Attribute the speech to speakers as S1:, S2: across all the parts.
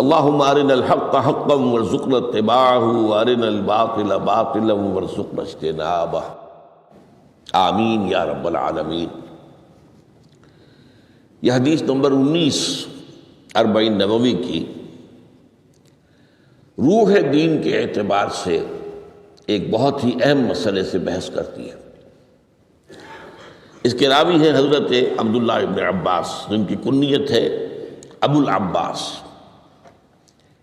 S1: اللہم ارنا الحق حقا وارزقنا اتباعہ وارنا الباطل باطلا وارزقنا اجتنابہ، آمین یا رب العالمین۔ یہ حدیث نمبر 19 40 نبوی کی روح دین کے اعتبار سے ایک بہت ہی اہم مسئلے سے بحث کرتی ہے۔ اس کے راوی ہیں حضرت عبداللہ ابن عباس، جن کی کنیت ہے ابو العباس،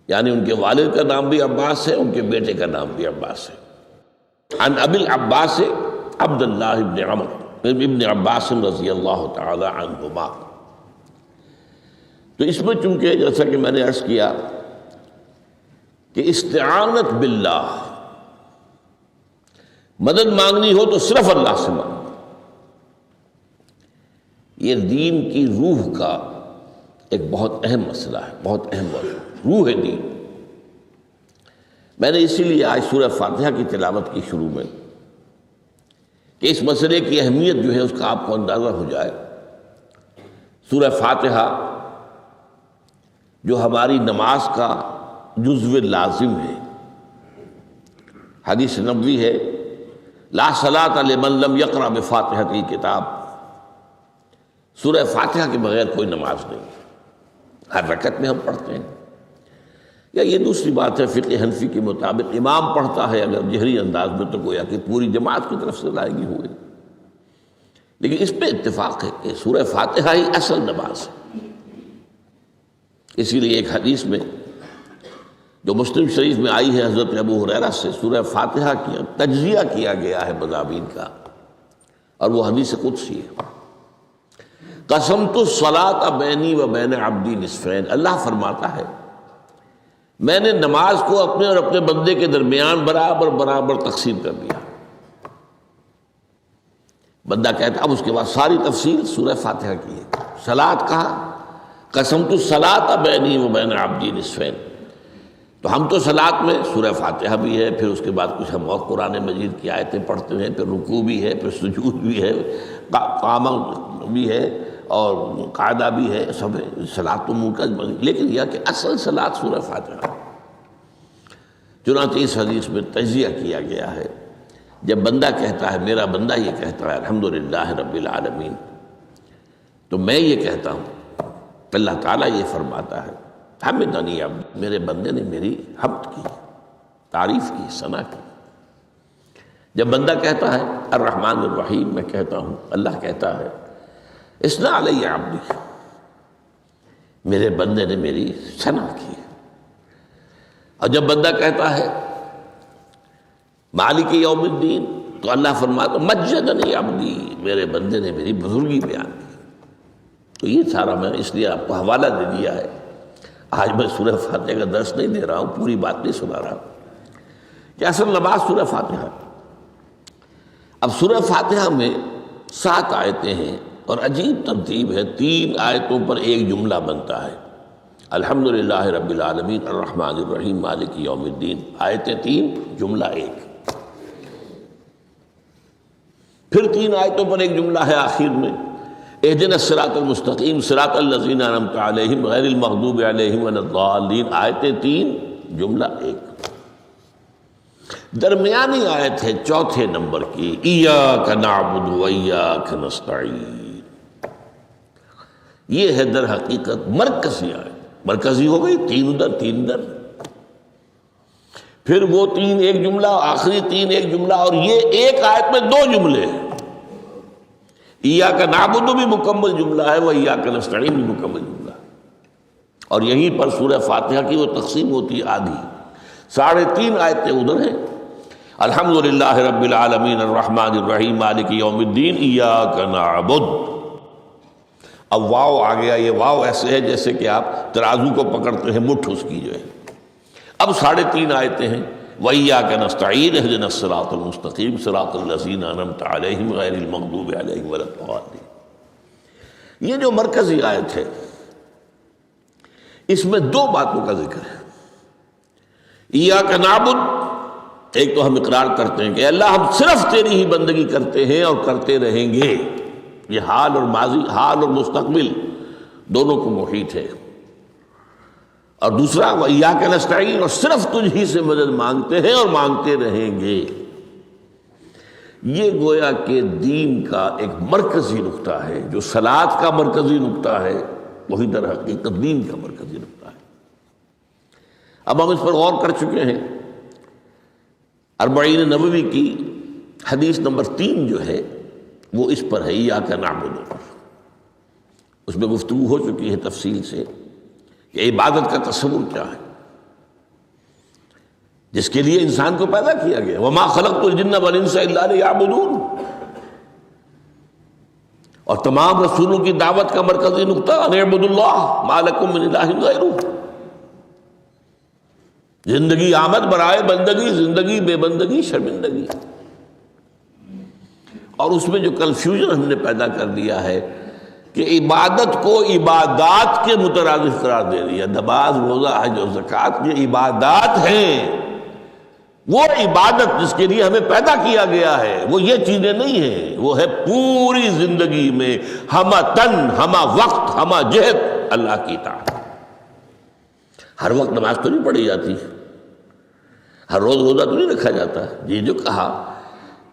S1: یعنی ان کے والد کا نام بھی عباس ہے، ان کے بیٹے کا نام بھی عباس ہے۔ عن ابی العباس عبداللہ ابن عمر ابن عباس رضی اللہ تعالی عنہما۔ تو اس میں چونکہ جیسا کہ میں نے عرض کیا کہ استعانت باللہ، مدد مانگنی ہو تو صرف اللہ سے مانگو، یہ دین کی روح کا ایک بہت اہم مسئلہ ہے، بہت اہم موضوع، روح دین۔ میں نے اسی لیے آج سورہ فاتحہ کی تلاوت کی شروع میں کہ اس مسئلے کی اہمیت جو ہے اس کا آپ کو اندازہ ہو جائے۔ سورہ فاتحہ جو ہماری نماز کا جزو لازم ہے، حدیث نبوی ہے لا صلاۃ لمن لم یقرأ بفاتحۃ الکتاب، سورہ فاتحہ کے بغیر کوئی نماز نہیں، ہر رکعت میں ہم پڑھتے ہیں۔ یا یہ دوسری بات ہے، فقہ حنفی کے مطابق امام پڑھتا ہے اگر جہری انداز میں تو گویا کہ پوری جماعت کی طرف سے ادائیگی ہوئے، لیکن اس پہ اتفاق ہے کہ سورہ فاتحہ ہی اصل نماز ہے۔ اسی لیے ایک حدیث میں جو مسلم شریف میں آئی ہے حضرت ابو ہریرہ سے، سورہ فاتحہ کی تجزیہ کیا گیا ہے مضامین کا، اور وہ حدیث قدسی ہے۔ قسمت الصلاۃ بینی و بین عبدی نصفین، اللہ فرماتا ہے میں نے نماز کو اپنے اور اپنے بندے کے درمیان برابر برابر تقسیم کر دیا۔ بندہ کہتا، اب اس کے بعد ساری تفصیل سورہ فاتحہ کی ہے۔ صلاۃ کہا قسمت الصلاۃ بینی و بین عبدی نصفین، تو ہم تو صلاۃ میں سورہ فاتحہ بھی ہے، پھر اس کے بعد کچھ ہم اور قرآن مجید کی آیتیں پڑھتے ہیں، پھر رکوع بھی ہے، پھر سجود بھی ہے، قیام بھی ہے اور قاعدہ بھی ہے، سب ہے۔ صلاۃ تو منہ کا، لیکن یہ کہ اصل صلاۃ سورہ فاتحہ۔ چنانچہ اس حدیث میں تجزیہ کیا گیا ہے، جب بندہ کہتا ہے، میرا بندہ یہ کہتا ہے الحمدللہ رب العالمین، تو میں یہ کہتا ہوں، اللہ تعالیٰ یہ فرماتا ہے حمدنی عبدی، میرے بندے نے میری حمد کی، تعریف کی، ثنا کی۔ جب بندہ کہتا ہے الرحمن الرحیم، میں کہتا ہوں، اللہ کہتا ہے اثنا علی عبدی، میرے بندے نے میری ثنا کی۔ اور جب بندہ کہتا ہے مالک یوم الدین، تو اللہ فرماتا مجدنی عبدی، میرے بندے نے میری بزرگی بیان کی۔ تو یہ سارا میں اس لیے آپ کو حوالہ دے دیا ہے، آج میں سورہ فاتحہ کا درس نہیں دے رہا ہوں، پوری بات نہیں سنا رہا کہ اصل نماز سورہ فاتحہ۔ اب سورہ فاتحہ میں 7 آیتیں ہیں اور عجیب ترتیب ہے، 3 آیتوں پر ایک جملہ بنتا ہے، الحمدللہ رب العالمین الرحمن الرحیم مالک یوم الدین، آیتیں 3 جملہ 1۔ پھر 3 آیتوں پر ایک جملہ ہے آخر میں، اہدنا الصراط المستقیم صراط الذین انعمت علیہم غیر المغضوب علیہم ولا الضالین، آیتیں 3 جملہ 1۔ درمیانی آیت ہے 4 نمبر کی، ایاک نعبد و ایاک نستعین، یہ ہے در حقیقت مرکزی آیت، مرکزی ہو گئی، 3 ادھر 3 ادھر، پھر وہ 3 ایک جملہ، آخری 3 ایک جملہ، اور یہ ایک آیت میں 2 جملے ہیں۔ ایاک نعبد بھی مکمل جملہ ہے، و ایاک نستعین بھی مکمل جملہ ہے، اور یہیں پر سورہ فاتحہ کی وہ تقسیم ہوتی ہے آدھی، 3.5 آیتیں ادھر ہیں، الحمدللہ رب العالمین الرحمن الرحیم مالک یوم الدین ایاک نعبد۔ اب واو آ گیا، یہ واو ایسے ہے جیسے کہ آپ ترازو کو پکڑتے ہیں، مٹھ اس کی جو ہے۔ اب 3.5 آیتیں ہیں، وَإِيَّاكَ نَسْتَعِينُ اهْدِنَا الصِّرَاطَ الْمُسْتَقِيمَ صِرَاطَ الَّذِينَ أَنْعَمْتَ عَلَيْهِمْ غَيْرِ الْمَغْضُوبِ عَلَيْهِمْ وَلَا الضَّالِّينَ۔ یہ جو مرکزی آیت ہے، اس میں 2 باتوں کا ذکر ہے۔ ایاک نعبد، ایک تو ہم اقرار کرتے ہیں کہ اللہ ہم صرف تیری ہی بندگی کرتے ہیں اور کرتے رہیں گے، یہ حال اور ماضی، حال اور مستقبل دونوں کو محیط ہے۔ اور دوسرا وَإِيَّاكَ نَسْتَعِينُ، اور صرف تجھ ہی سے مدد مانگتے ہیں اور مانگتے رہیں گے۔ یہ گویا کہ دین کا ایک مرکزی نقطہ ہے، جو صلاۃ کا مرکزی نقطہ ہے وہی در حقیقت دین کا مرکزی نقطہ ہے۔ اب ہم اس پر غور کر چکے ہیں۔ اربعین نبوی کی حدیث نمبر 3 جو ہے وہ اس پر ہے، ایاک نعبد۔ اس میں گفتگو ہو چکی ہے تفصیل سے کہ عبادت کا تصور کیا ہے، جس کے لیے انسان کو پیدا کیا گیا۔ وما خلقت الجن والانس الا لیعبدون، اور تمام رسولوں کی دعوت کا مرکزی نقطہ ان اعبدوا اللہ ما لکم من الہ غیرہ۔ زندگی آمد برائے بندگی، زندگی بے بندگی شرمندگی۔ اور اس میں جو کنفیوژن ہم نے پیدا کر دیا ہے کہ عبادت کو عبادات کے مترادف قرار دے دیا۔ نماز، روزہ، حج اور زکوٰۃ یہ عبادات ہیں، وہ عبادت جس کے لیے ہمیں پیدا کیا گیا ہے وہ یہ چیزیں نہیں ہیں، وہ ہے پوری زندگی میں ہمہ تن، ہمہ وقت، ہمہ جہت اللہ کی اطاعت۔ ہر وقت نماز تو نہیں پڑھی جاتی، ہر روز روزہ تو نہیں رکھا جاتا۔ یہ جو کہا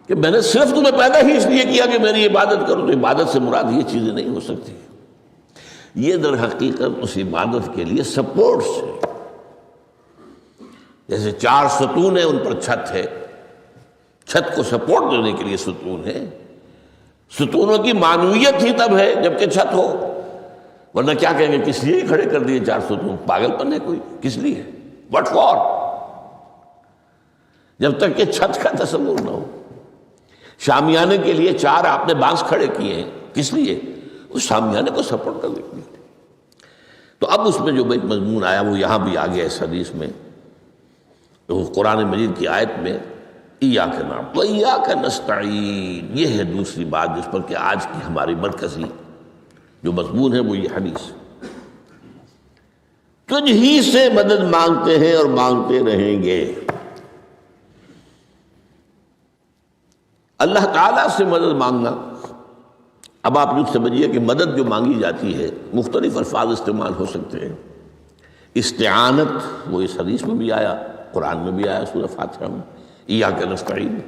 S1: کہ میں نے صرف تمہیں پیدا ہی اس لیے کیا کہ میری عبادت کرو، تو عبادت سے مراد یہ چیزیں نہیں ہو سکتی۔ یہ در حقیقت اس عبادت کے لیے سپورٹس ہے، جیسے 4 ستون ہیں، ان پر چھت ہے، چھت کو سپورٹ دینے کے لیے ستون ہے۔ ستونوں کی معنویت ہی تب ہے جب کہ چھت ہو، ورنہ کیا کہیں گے کس لیے کھڑے کر دیے 4 ستون؟ پاگل پن ہے کوئی؟ کس لیے؟ What for? جب تک کہ چھت کا تصور نہ ہو۔ شامیانے کے لیے 4 آپ نے بانس کھڑے کیے ہیں، کس لیے؟ اس شامیانے کو سپورٹ کرنے کے لیے۔ تو اب اس میں جو ایک مضمون آیا وہ یہاں بھی آ گیا اس حدیث میں، تو قرآن مجید کی آیت میں ایاک نعبد و ایاک نستعین، یہ ہے دوسری بات جس پر کہ آج کی ہماری مرکزی جو مضمون ہے وہ یہ حدیث۔ تجھ ہی سے مدد مانگتے ہیں اور مانگتے رہیں گے۔ اللہ تعالیٰ سے مدد مانگنا، اب آپ یوں سمجھیے کہ مدد جو مانگی جاتی ہے مختلف الفاظ استعمال ہو سکتے ہیں۔ استعانت، وہ اس حدیث میں بھی آیا، قرآن میں بھی آیا سورہ فاتحہ میں، ایاک نستعین۔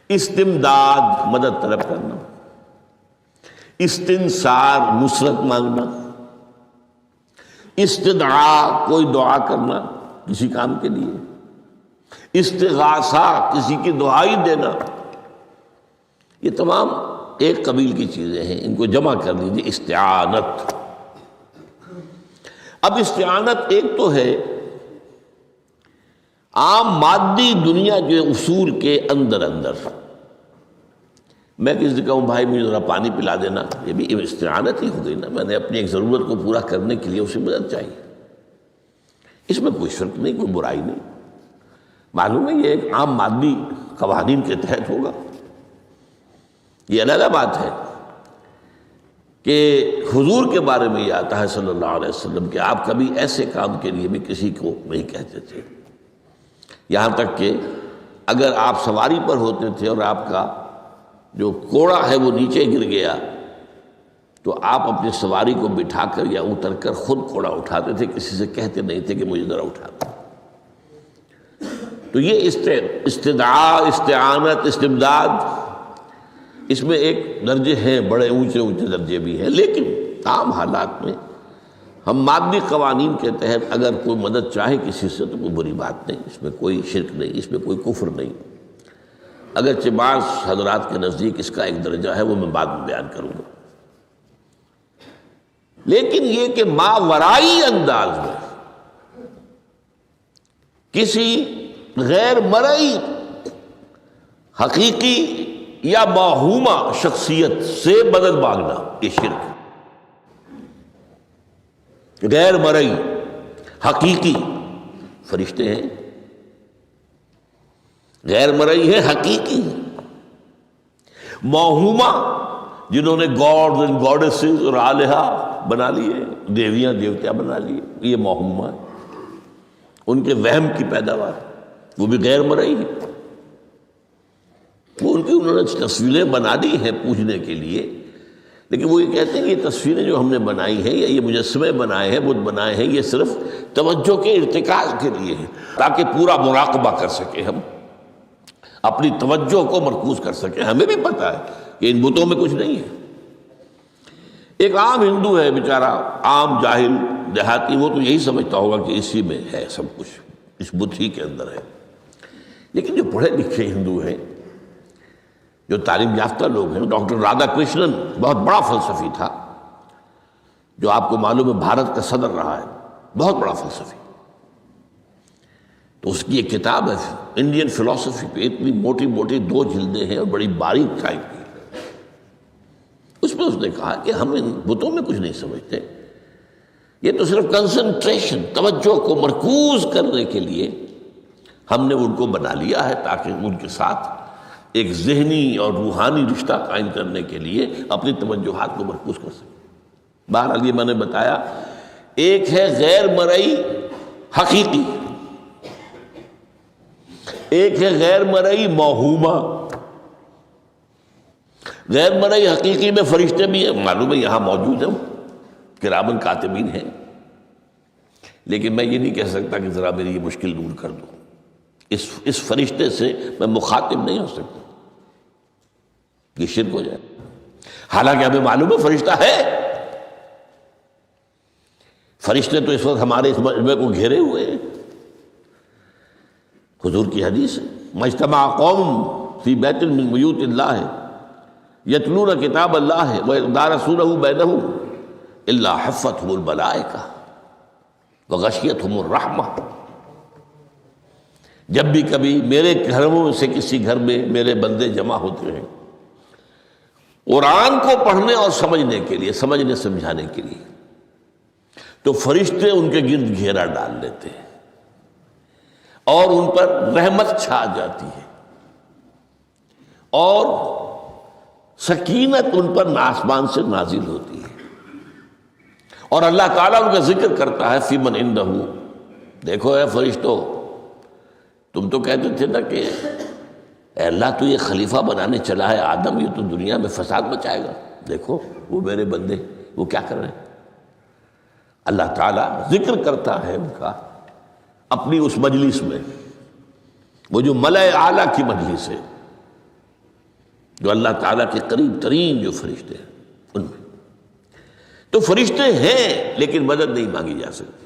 S1: استمداد، مدد طلب کرنا۔ استنصار، نصرت مانگنا۔ استدعاء، کوئی دعا کرنا کسی کام کے لیے۔ استغاثہ، کسی کی دعائی دینا۔ یہ تمام ایک قبیل کی چیزیں ہیں، ان کو جمع کر لیجیے استعانت۔ اب استعانت ایک تو ہے عام مادی دنیا کے اصول کے اندر، میں کسی سے کہوں بھائی مجھے ذرا پانی پلا دینا، یہ بھی استعانت ہی ہو گئی نا، میں نے اپنی ایک ضرورت کو پورا کرنے کے لیے اسے مدد چاہیے۔ اس میں کوئی شرک نہیں، کوئی برائی نہیں، معلوم ہے یہ ایک عام مادی قوانین کے تحت ہوگا۔ یہ علیحدہ بات ہے کہ حضور کے بارے میں یہ آتا ہے صلی اللہ علیہ وسلم کہ آپ کبھی ایسے کام کے لیے بھی کسی کو نہیں کہتے تھے، یہاں تک کہ اگر آپ سواری پر ہوتے تھے اور آپ کا جو کوڑا ہے وہ نیچے گر گیا تو آپ اپنی سواری کو بٹھا کر یا اتر کر خود کوڑا اٹھاتے تھے، کسی سے کہتے نہیں تھے کہ مجھے ذرا اٹھا دو۔ تو یہ استدعاء، استعانت، استمداد، اس میں ایک درجے ہیں، بڑے اونچے درجے بھی ہیں، لیکن عام حالات میں ہم مادی قوانین کے تحت اگر کوئی مدد چاہے کسی سے تو کوئی بری بات نہیں، اس میں کوئی شرک نہیں، اس میں کوئی کفر نہیں۔ اگرچہ بعض حضرات کے نزدیک اس کا ایک درجہ ہے، وہ میں بعد میں بیان کروں گا، لیکن یہ کہ ماورائی انداز میں کسی غیر مرئی حقیقی یا باہومہ شخصیت سے مدد مانگنا، یہ شرک ہے۔ غیر مرئی حقیقی فرشتے ہیں، غیر مرئی ہے حقیقی، موہومہ جنہوں نے گاڈز اینڈ گاڈیسز اور آلہہ بنا لیے، دیویاں دیوتیا بنا لیے، یہ موہومہ ہے، ان کے وہم کی پیداوار، وہ بھی غیر مرئی ہے۔ وہ ان کی انہوں نے تصویریں بنا دی ہیں پوجنے کے لیے، لیکن وہ یہ کہتے ہیں کہ یہ تصویریں جو ہم نے بنائی ہیں یا یہ مجسمے بنائے ہیں، بت بنائے ہیں، یہ صرف توجہ کے ارتکاز کے لیے ہے، تاکہ پورا مراقبہ کر سکیں، ہم اپنی توجہ کو مرکوز کر سکیں۔ ہمیں بھی پتہ ہے کہ ان بتوں میں کچھ نہیں ہے۔ ایک عام ہندو ہے بیچارہ، عام جاہل دیہاتی، وہ تو یہی سمجھتا ہوگا کہ اسی میں ہے سب کچھ، اس بت ہی کے اندر ہے۔ لیکن جو پڑھے لکھے ہندو ہیں، جو تعلیم یافتہ لوگ ہیں، ڈاکٹر رادھا کرشنن بہت بڑا فلسفی تھا، جو آپ کو معلوم ہے بھارت کا صدر رہا ہے، بہت بڑا فلسفی، تو اس کی ایک کتاب ہے انڈین فلسفی پہ، اتنی موٹی موٹی 2 جلدیں ہیں اور بڑی باریک ٹائپ کی۔ اس میں اس نے کہا کہ ہم ان بتوں میں کچھ نہیں سمجھتے، یہ تو صرف کنسنٹریشن، توجہ کو مرکوز کرنے کے لیے ہم نے ان کو بنا لیا ہے، تاکہ ان کے ساتھ ایک ذہنی اور روحانی رشتہ قائم کرنے کے لیے اپنی توجہات کو مرکوز کر سکیں۔ بہرحال یہ میں نے بتایا، ایک ہے غیر مرئی حقیقی، ایک ہے غیر مرئی موہومہ۔ غیر مرئی حقیقی میں فرشتے بھی ہیں، معلوم ہے یہاں موجود ہیں، کرامن کاتبین ہیں، لیکن میں یہ نہیں کہہ سکتا کہ ذرا میری یہ مشکل دور کر دو، اس فرشتے سے میں مخاطب نہیں ہو سکتا، یہ شرک ہو جائے۔ حالانکہ ہمیں معلوم ہے فرشتہ ہے، فرشتے تو اس وقت ہمارے اس مجمع کو گھیرے ہوئے ہیں۔ حضور کی حدیث ہے، مجتمع قوم فی بیت من بیوت اللہ یتلون کتاب اللہ ویدارسونہ بینہم الا حفتہم الملائکہ وغشیتہم الرحمہ۔ جب بھی کبھی میرے گھروں میں سے کسی گھر میں میرے بندے جمع ہوتے ہیں قرآن کو پڑھنے اور سمجھنے کے لیے، سمجھنے سمجھانے کے لیے، تو فرشتے ان کے گرد گھیرا ڈال لیتے ہیں اور ان پر رحمت چھا جاتی ہے اور سکینت ان پر آسمان سے نازل ہوتی ہے، اور اللہ تعالیٰ ان کا ذکر کرتا ہے فی من عندہ۔ دیکھو اے فرشتو، تم تو کہتے تھے نا کہ اے اللہ تو یہ خلیفہ بنانے چلا ہے آدم، یہ تو دنیا میں فساد مچائے گا، دیکھو وہ میرے بندے وہ کیا کر رہے ہیں۔ اللہ تعالیٰ ذکر کرتا ہے ان کا اپنی اس مجلس میں، وہ جو ملأ اعلیٰ کی مجلس ہے، جو اللہ تعالیٰ کے قریب ترین جو فرشتے ہیں ان میں۔ تو فرشتے ہیں لیکن مدد نہیں مانگی جا سکتی۔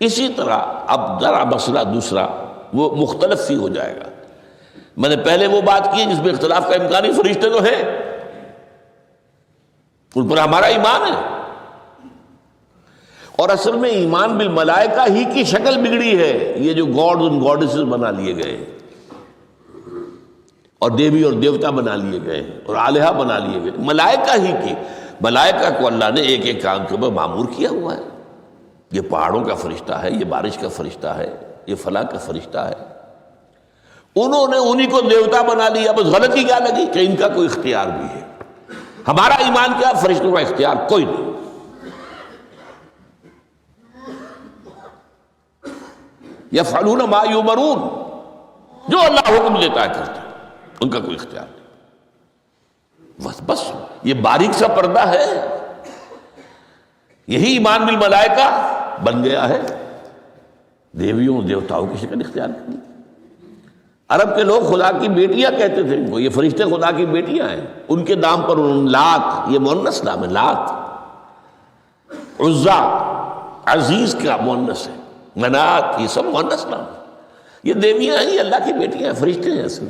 S1: اسی طرح اب ذرا مسئلہ دوسرا وہ مختلف ہی ہو جائے گا۔ میں نے پہلے وہ بات کی جس میں اختلاف کا امکان ہی، فرشتے تو ہیں، ان پر ہمارا ایمان ہے، اور اصل میں ایمان بالملائکہ ہی کی شکل بگڑی ہے، یہ جو گاڈز اور گاڈیسز بنا لیے گئے ہیں اور دیوی اور دیوتا بنا لیے گئے ہیں اور آلہہ بنا لیے گئے، ملائکہ ہی کی۔ ملائکہ کو اللہ نے ایک ایک کام کے اوپر معمور کیا ہوا ہے، یہ پہاڑوں کا فرشتہ ہے، یہ بارش کا فرشتہ ہے، یہ فلاں کا فرشتہ ہے، انہوں نے انہی کو دیوتا بنا لیا۔ بس غلطی کیا لگی کہ ان کا کوئی اختیار بھی ہے۔ ہمارا ایمان کیا، فرشتوں کا اختیار کوئی نہیں، یفعلون ما یؤمرون، جو اللہ حکم دیتا ہے کرتے ہیں، ان کا کوئی اختیار نہیں۔ بس یہ باریک سا پردہ ہے، یہی ایمان بالملائکہ بن گیا ہے، دیویوں دیوتاؤں کی شکل اختیار کرنی۔ عرب کے لوگ خدا کی بیٹیاں کہتے تھے، وہ یہ فرشتے خدا کی بیٹیاں ہیں، ان کے نام پر لات، یہ مؤنث نام ہے، لات، عزا عزیز کا مؤنث ہے، منات یہ سب مؤنث نام ہے، یہ دیویاں ہیں، یہ اللہ کی بیٹیاں ہیں، فرشتے ہیں اصل۔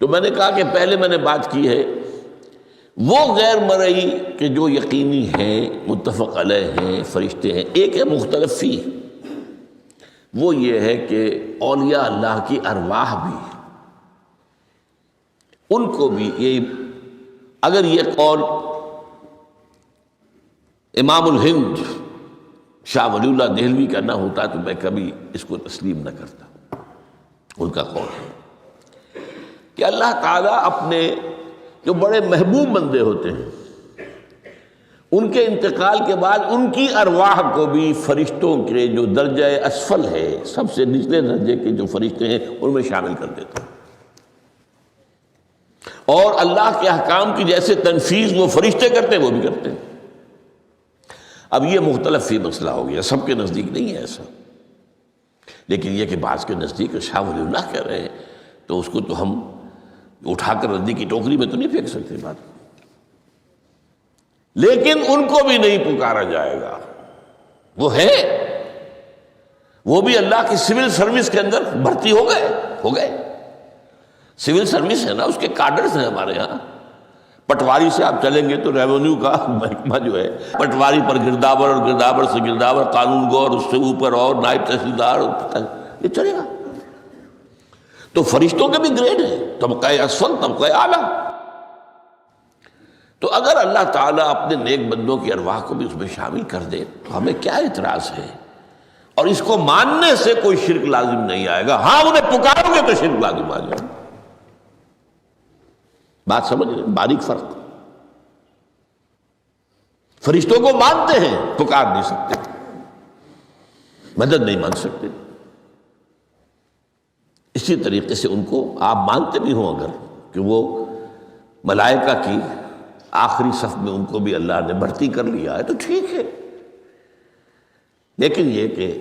S1: تو میں نے کہا کہ پہلے میں نے بات کی ہے وہ غیر مرئی کہ جو یقینی ہیں، متفق علیہ ہیں، فرشتے ہیں۔ ایک ہے مختلف فی، وہ یہ ہے کہ اولیاء اللہ کی ارواح بھی، ان کو بھی یہ، اگر یہ قول امام الہند شاہ ولی اللہ دہلوی کا نہ ہوتا تو میں کبھی اس کو تسلیم نہ کرتا۔ ان کا قول ہے کہ اللہ تعالیٰ اپنے جو بڑے محبوب بندے ہوتے ہیں ان کے انتقال کے بعد ان کی ارواح کو بھی فرشتوں کے جو درجہ اسفل ہے، سب سے نچلے درجے کے جو فرشتے ہیں، ان میں شامل کر دیتا ہے، اور اللہ کے احکام کی جیسے تنفیذ وہ فرشتے کرتے ہیں وہ بھی کرتے ہیں۔ اب یہ مختلف فی مسئلہ ہو گیا، سب کے نزدیک نہیں ہے ایسا، لیکن یہ کہ بعض کے نزدیک شاہ ولی اللہ کہہ رہے ہیں تو اس کو تو ہم اٹھا کر ردی کی ٹوکری میں تو نہیں پھینک سکتے بات، لیکن ان کو بھی نہیں پکارا جائے گا، وہ ہے، وہ بھی اللہ کی سول سروس کے اندر بھرتی ہو گئے۔ سول سروس ہے نا، اس کے کارڈرز ہیں ہمارے ہاں۔ پٹواری سے آپ چلیں گے تو ریونیو کا محکمہ جو ہے، پٹواری پر گرداور اور گرداور سے گرداور، قانون گو اور اس سے اوپر اور نائب تحصیلدار، یہ چلے گا۔ تو فرشتوں کے بھی گریڈ ہیں، طبقہ اسفل، طبقہ اعلیٰ۔ تو اگر اللہ تعالیٰ اپنے نیک بندوں کی ارواح کو بھی اس میں شامل کر دے تو ہمیں کیا اعتراض ہے؟ اور اس کو ماننے سے کوئی شرک لازم نہیں آئے گا۔ ہاں انہیں پکارو گے تو شرک لازم آ جائے گا۔ بات سمجھ رہے؟ باریک فرق۔ فرشتوں کو مانتے ہیں، پکار نہیں سکتے، مدد نہیں مانگ سکتے۔ اسی طریقے سے ان کو آپ مانتے بھی ہوں اگر کہ وہ ملائکہ کی آخری صف میں ان کو بھی اللہ نے بھرتی کر لیا ہے تو ٹھیک ہے، لیکن یہ کہ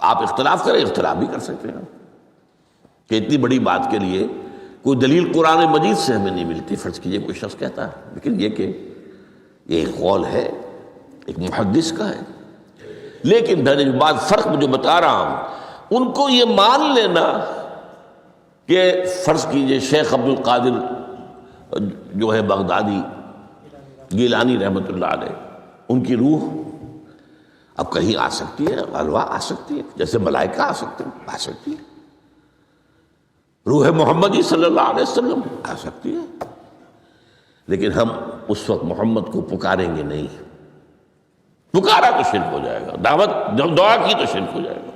S1: آپ اختلاف کریں، اختلاف بھی کر سکتے ہیں کہ اتنی بڑی بات کے لیے کوئی دلیل قرآن مجید سے ہمیں نہیں ملتی، فرض کیجئے کوئی شخص کہتا ہے، لیکن یہ کہ یہ ایک قول ہے، ایک محدث کا ہے، لیکن درجہ بعد فرق جو بتا رہا ہوں، ان کو یہ مان لینا کہ فرض کیجئے شیخ عبد القادر جو ہے بغدادی گیلانی رحمۃ اللہ علیہ، ان کی روح اب کہیں آ سکتی ہے، ارواح آ سکتی ہے، جیسے ملائکہ آ سکتے ہیں، آ سکتی ہے، روح محمدی صلی اللہ علیہ وسلم آ سکتی ہے، لیکن ہم اس وقت محمد کو پکاریں گے نہیں، پکارا تو شرک ہو جائے گا، دعوت جب دعا کی تو شرک ہو جائے گا۔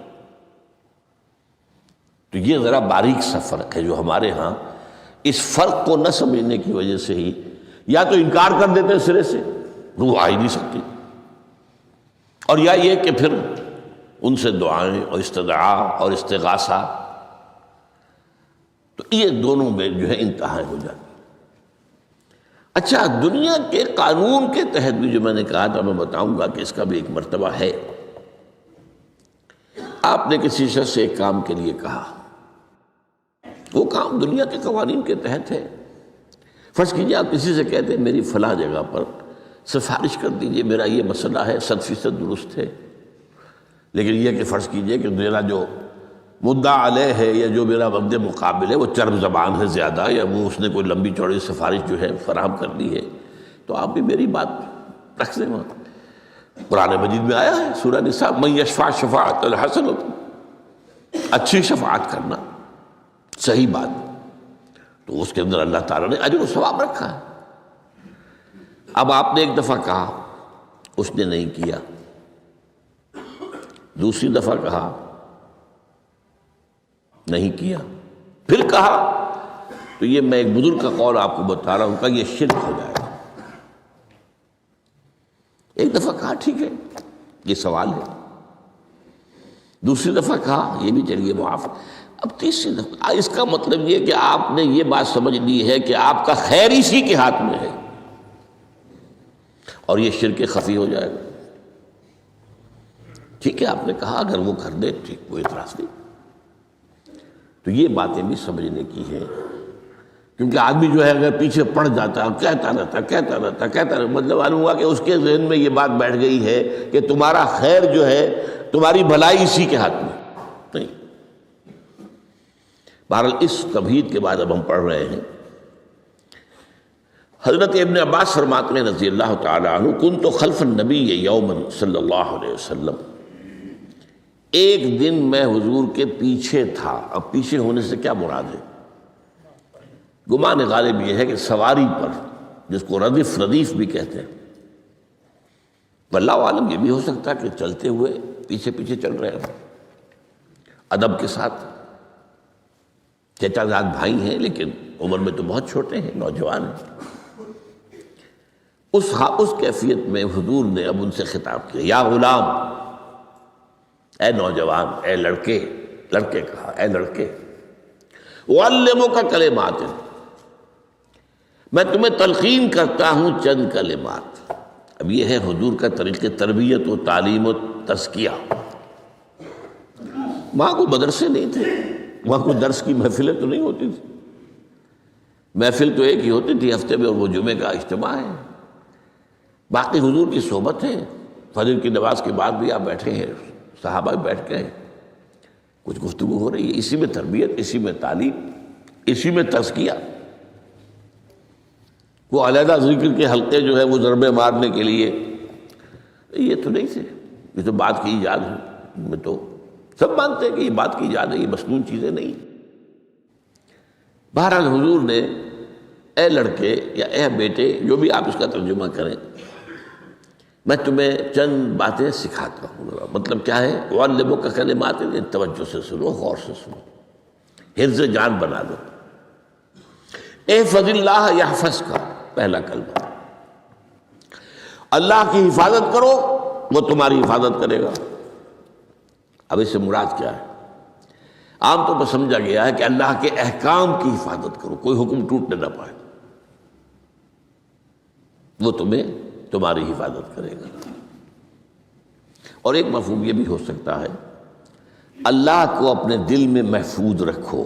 S1: تو یہ ذرا باریک سا فرق ہے جو ہمارے ہاں اس فرق کو نہ سمجھنے کی وجہ سے ہی یا تو انکار کر دیتے ہیں سرے سے، روح آ ہی نہیں سکتی، اور یا یہ کہ پھر ان سے دعائیں اور استدعا اور استغاثہ، تو یہ دونوں میں جو ہے انتہائی ہو جاتی۔ اچھا، دنیا کے قانون کے تحت بھی جو میں نے کہا تھا، میں بتاؤں گا کہ اس کا بھی ایک مرتبہ ہے۔ آپ نے کسی شخص سے ایک کام کے لیے کہا، وہ کام دنیا کے قوانین کے تحت ہے۔ فرض کیجیے آپ کسی سے کہتے ہیں میری فلاں جگہ پر سفارش کر دیجئے، میرا یہ مسئلہ ہے، 100% درست ہے، لیکن یہ کہ فرض کیجئے کہ میرا جو مدعا علیہ ہے یا جو میرا مد مقابل ہے وہ چرب زبان ہے زیادہ، یا وہ اس نے کوئی لمبی چوڑی سفارش جو ہے فراہم کر دی ہے، تو آپ بھی میری بات رکھ دیں۔ وہاں قرآن مجید میں آیا ہے، سورہ نساء، من یشفع شفاعۃ الحسنۃ، اچھی شفاعت کرنا، صحیح بات، تو اس کے اندر اللہ تعالیٰ نے اجر و ثواب رکھا ہے۔ اب آپ نے ایک دفعہ کہا، اس نے نہیں کیا، دوسری دفعہ کہا، نہیں کیا، پھر کہا، تو یہ میں ایک بزرگ کا قول آپ کو بتا رہا ہوں کہ یہ شرک ہو جائے گا۔ ایک دفعہ کہا ٹھیک ہے، یہ سوال ہے، دوسری دفعہ کہا یہ بھی چلیے معاف، اب تیسری دفعہ، اس کا مطلب یہ کہ آپ نے یہ بات سمجھ لی ہے کہ آپ کا خیر اسی کے ہاتھ میں ہے، اور یہ شرک خفی ہو جائے گا۔ ٹھیک ہے، آپ نے کہا اگر وہ کر دے ٹھیک، کوئی اعتراض نہیں۔ تو یہ باتیں بھی سمجھنے کی ہیں، کیونکہ آدمی جو ہے اگر پیچھے پڑ جاتا ہے، کہتا رہتا، مطلب معلوم ہوا کہ اس کے ذہن میں یہ بات بیٹھ گئی ہے کہ تمہارا خیر جو ہے، تمہاری بھلائی اسی کے ہاتھ میں نہیں۔ بہرحال اس تمہید کے بعد اب ہم پڑھ رہے ہیں، حضرت ابن عباس فرماتے ہیں رضی اللہ تعالی عنہ، کنت خلف النبی یوما صلی اللہ علیہ وسلم، ایک دن میں حضور کے پیچھے تھا۔ اب پیچھے ہونے سے کیا مراد ہے؟ گمان غالب یہ ہے کہ سواری پر، جس کو ردیف بھی کہتے ہیں، واللہ عالم یہ بھی ہو سکتا ہے کہ چلتے ہوئے پیچھے پیچھے چل رہے ہیں، ادب کے ساتھ، چچا زاد بھائی ہیں لیکن عمر میں تو بہت چھوٹے ہیں، نوجوان ہیں۔ اس کیفیت میں حضور نے اب ان سے خطاب کیا، یا غلام، اے نوجوان، اے لڑکے کہا، اے لڑکے، اعلمک کلمات، میں تمہیں تلقین کرتا ہوں چند کلمات. اب یہ ہے حضور کا طریقہ تربیت و تعلیم و تزکیہ. وہاں کوئی مدرسے نہیں تھے، وہاں کوئی درس کی محفلیں تو نہیں ہوتی تھی. محفل تو ایک ہی ہوتی تھی ہفتے میں، اور وہ جمعے کا اجتماع ہے. باقی حضور کی صحبت ہے. فجر کی نماز کے بعد بھی آپ بیٹھے ہیں، صحابہ بھی بیٹھ کے ہیں، کچھ گفتگو ہو رہی ہے. اسی میں تربیت، اسی میں تعلیم، اسی میں تزکیہ. وہ علیحدہ ذکر کے حلقے جو ہے وہ ضربے مارنے کے لیے یہ تو نہیں تھے. یہ تو بات کی ایجاد ہے. میں تو سب مانتے ہیں کہ یہ بات کی ایجاد ہے، یہ مصنون چیزیں نہیں. بہرحال حضور نے اے لڑکے یا اے بیٹے، جو بھی آپ اس کا ترجمہ کریں، میں تمہیں چند باتیں سکھاتا ہوں. مطلب کیا ہے؟ وَعَلِّمُكَ كَلِمَاتٍ، توجہ سے سنو، غور سے سنو، حفظ جان بنا دو. احفظ اللہ یحفظک، پہلا کلمہ. اللہ کی حفاظت کرو، وہ تمہاری حفاظت کرے گا. اب اس سے مراد کیا ہے؟ عام طور پر سمجھا گیا ہے کہ اللہ کے احکام کی حفاظت کرو، کوئی حکم ٹوٹنے نہ پائے، وہ تمہاری حفاظت کرے گا. اور ایک مفہوم یہ بھی ہو سکتا ہے، اللہ کو اپنے دل میں محفوظ رکھو،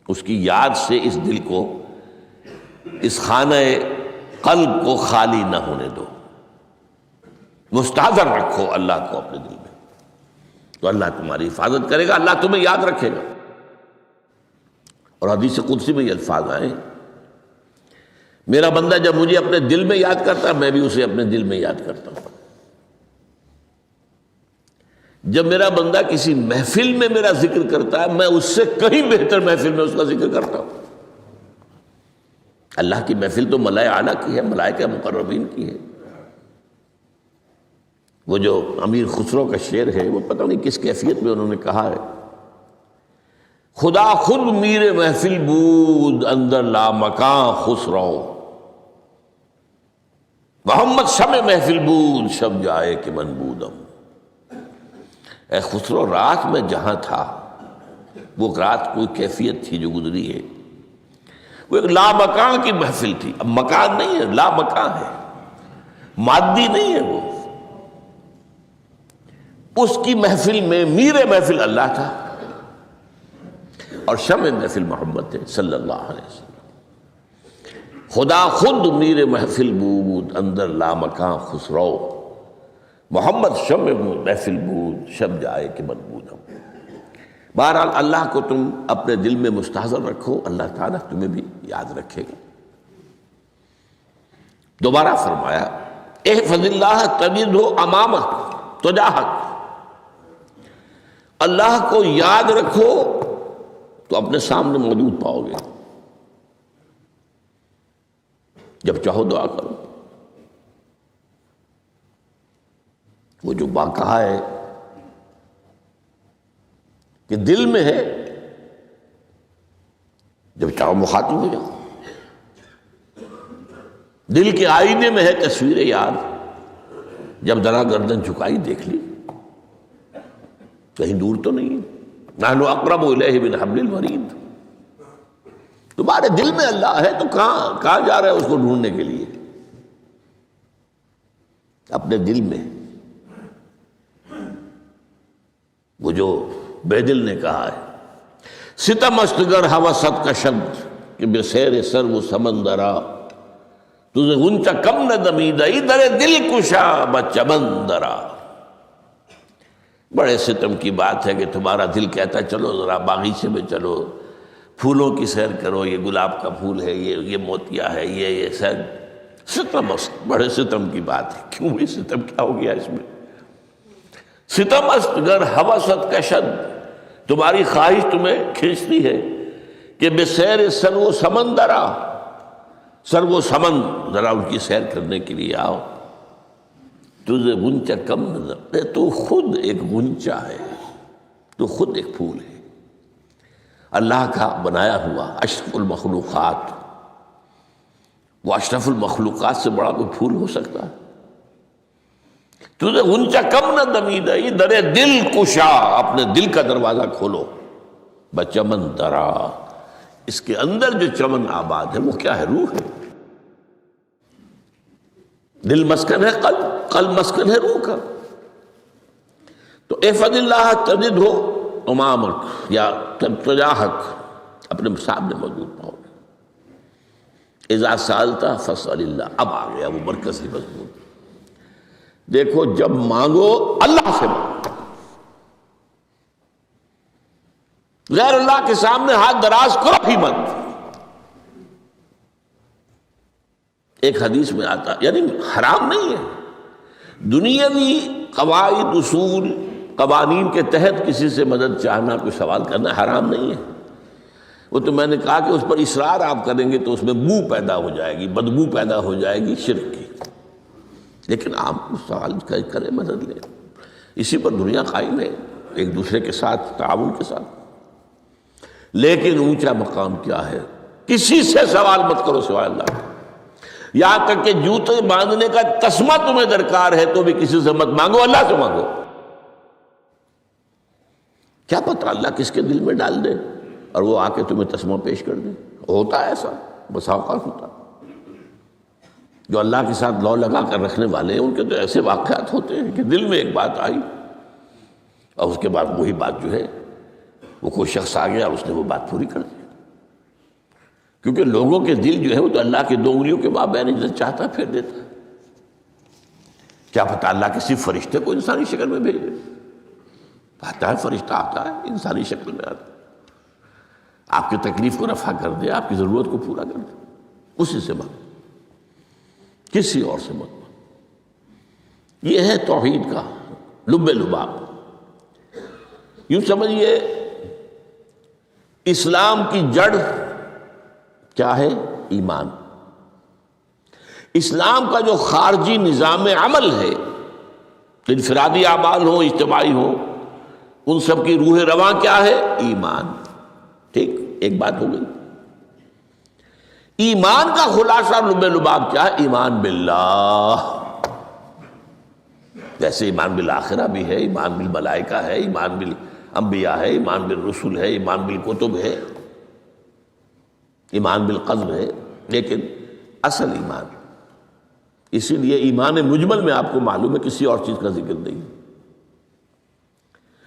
S1: اس کی یاد سے اس دل کو، اس خانہ قلب کو خالی نہ ہونے دو. مستحضر رکھو اللہ کو اپنے دل میں، تو اللہ تمہاری حفاظت کرے گا، اللہ تمہیں یاد رکھے گا. اور حدیث قدسی میں یہ الفاظ آئے، میرا بندہ جب مجھے اپنے دل میں یاد کرتا ہے، میں بھی اسے اپنے دل میں یاد کرتا ہوں. جب میرا بندہ کسی محفل میں میرا ذکر کرتا ہے، میں اس سے کہیں بہتر محفل میں اس کا ذکر کرتا ہوں. اللہ کی محفل تو ملائے اعلیٰ کی ہے، ملائکہ مقربین کی ہے. وہ جو امیر خسرو کا شعر ہے، وہ پتہ نہیں کس کیفیت میں انہوں نے کہا ہے، خدا خود میر محفل بود اندر لا مکان خسرو، محمد شمع محفل بود شب جائے کہ من بودم. اے خسرو، رات میں جہاں تھا، وہ رات کوئی کیفیت تھی جو گزری ہے، وہ ایک لا مکان کی محفل تھی. اب مکان نہیں ہے، لا مکان ہے، مادی نہیں ہے. وہ اس کی محفل میں میر محفل اللہ تھا اور شمع محفل محمد تھے صلی اللہ علیہ وسلم. خدا خود میر محفل بود اندر لا مکان خسرو، محمد شمع محفل بود شب جائے کہ من بودم. بہرحال اللہ کو تم اپنے دل میں مستحضر رکھو، اللہ تعالیٰ تمہیں بھی یاد رکھے گا. دوبارہ فرمایا احفظ اللہ تجدہ امامک تجاہک، اللہ کو یاد رکھو تو اپنے سامنے موجود پاؤ گے. جب چاہو دعا کرو. وہ جو کہا ہے کہ دل میں ہے، جب چاہو مخاطب ہو جاؤ. دل کے آئینے میں ہے تصویر یاد، جب ذرا گردن جھکائی دیکھ لی، کہیں دور تو نہیں. نحن اقرب الیہ من حبل الورید. تمہارے دل میں اللہ ہے تو کہاں جا رہے ہیں اس کو ڈھونڈنے کے لیے؟ اپنے دل میں. وہ جو بے دل نے کہا ہے، ستم است گر ہوست کا شبد کہ بے سیر سر وہ سمندرا، تجھے غنچہ کم نہ دمیدہ در دل کشا بچمندرا. بڑے ستم کی بات ہے کہ تمہارا دل کہتا ہے چلو ذرا باغیچے میں چلو، پھولوں کی سیر کرو، یہ گلاب کا پھول ہے، یہ موتیا ہے، یہ سیر. ستم است، بڑے ستم کی بات ہے. کیوں بھی ستم کیا ہو گیا اس میں؟ ستم است گر ہوست کا شد، تمہاری خواہش تمہیں کھینچتی ہے کہ بے سیر سر و سمندرا، سر و سمن، ذرا ان کی سیر کرنے کے لیے آؤ. تجھے غنچہ کم نظر، تو خود ایک غنچہ ہے، تو خود ایک پھول ہے، اللہ کا بنایا ہوا اشرف المخلوقات. وہ اشرف المخلوقات سے بڑا کوئی پھول ہو سکتا ہے؟ تجھے غنچہ کم نہ دمیدہ در دل کشا، اپنے دل کا دروازہ کھولو. بچمن درا، اس کے اندر جو چمن آباد ہے وہ کیا ہے؟ روح ہے. دل مسکن ہے قلب، قلب مسکن ہے روح کا. تو احفظ اللہ تجد ہو امامک یا تجاہک، اپنے سامنے موجود پاؤ. اذا سالت فاسأل اللہ، اب آ گیا وہ مرکزی مضمون. دیکھو جب مانگو اللہ سے مانگو، غیر اللہ کے سامنے ہاتھ دراز کرو ہی مت. ایک حدیث میں آتا، یعنی حرام نہیں ہے، دنیاوی قواعد اصول قوانین کے تحت کسی سے مدد چاہنا، کوئی سوال کرنا حرام نہیں ہے. وہ تو میں نے کہا کہ اس پر اصرار آپ کریں گے تو اس میں بو پیدا ہو جائے گی، بدبو پیدا ہو جائے گی شرک کی. لیکن آپ سوال کریں، مدد لیں، اسی پر دنیا قائم ہے، ایک دوسرے کے ساتھ تعاون کے ساتھ. لیکن اونچا مقام کیا ہے؟ کسی سے سوال مت کرو سوائے اللہ کے. یہاں تک کہ جوتے باندھنے کا تسمہ تمہیں درکار ہے تو بھی کسی سے مت مانگو، اللہ سے مانگو. کیا پتہ اللہ کس کے دل میں ڈال دے اور وہ آ کے تمہیں تسمہ پیش کر دے. ہوتا ہے ایسا، بسا اوقات ہوتا. جو اللہ کے ساتھ لو لگا کر رکھنے والے ہیں ان کے تو ایسے واقعات ہوتے ہیں کہ دل میں ایک بات آئی اور اس کے بعد وہی بات جو ہے وہ کوئی شخص آ گیا اور اس نے وہ بات پوری کر دی. کیونکہ لوگوں کے دل جو ہے وہ تو اللہ کے دو انگلیوں کے مابین جسے چاہتا پھیر دیتا ہے. کیا پتہ اللہ کسی فرشتے کو انسانی شکل میں بھیج دے. آتا ہے فرشتہ، آتا ہے انسانی شکل میں آتا ہے، آپ کی تکلیف کو رفع کر دے، آپ کی ضرورت کو پورا کر دے. اسی سے مانگو، کسی اور سے مت مانگو. یہ ہے توحید کا لب لباب. یوں سمجھیے اسلام کی جڑ کیا ہے؟ ایمان. اسلام کا جو خارجی نظام عمل ہے، انفرادی اعمال ہو اجتماعی ہو، ان سب کی روح رواں کیا ہے؟ ایمان. ٹھیک، ایک بات ہو گئی. ایمان کا خلاصہ لب لباب کیا ہے؟ ایمان باللہ. جیسے ایمان بالآخرہ بھی ہے، ایمان بالملائکہ ہے، ایمان بالانبیاء ہے، ایمان بالرسل ہے، ایمان بالکتب ہے، ایمان بالقلب ہے. لیکن اصل ایمان، اسی لیے ایمان مجمل میں آپ کو معلوم ہے کسی اور چیز کا ذکر نہیں.